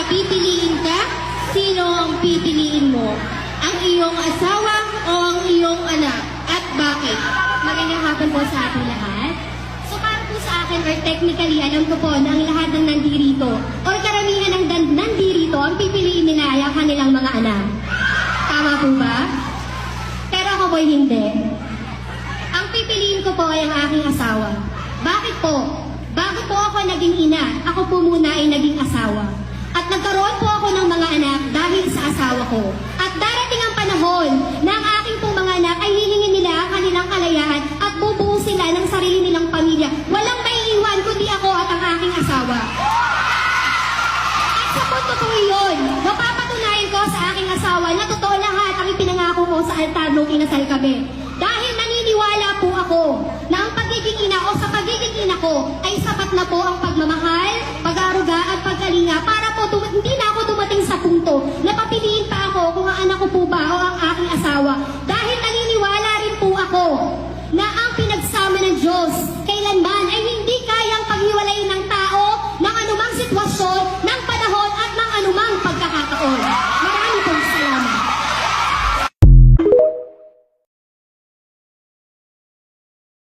pipiliin ka, sino ang pipiliin mo? Ang iyong asawa o ang iyong anak? At bakit? Magandang hapon po sa ating lahat. So para po sa akin, or technically, alam ko po na ang lahat ng nandirito, or karamihan ng nandirito, ang pipiliin nila ay ang kanilang mga anak. Tama po ba? Pero ako po hindi. Ang pipiliin ko po ay ang aking asawa. Bakit po? Bago po ako naging ina, ako po muna ay naging asawa. At nagkaroon po ako ng mga anak dahil sa asawa ko. At darating ang panahon na ang aking pong mga anak ay hihingin nila ang kanilang kalayaan at bubuo sila ng sarili nilang pamilya. Walang maiiwan kundi ako at ang aking asawa. At sa punto po iyon, mapapatunayan ko sa aking asawa na totoo lahat ang ipinangako ko sa altar nung inasal kami. Dahil naniniwala po ako na ang pagiging ina o sa pagiging ina ko ay sapat na po ang pagmamahal, pag-aaruga at pagkalinga para po hindi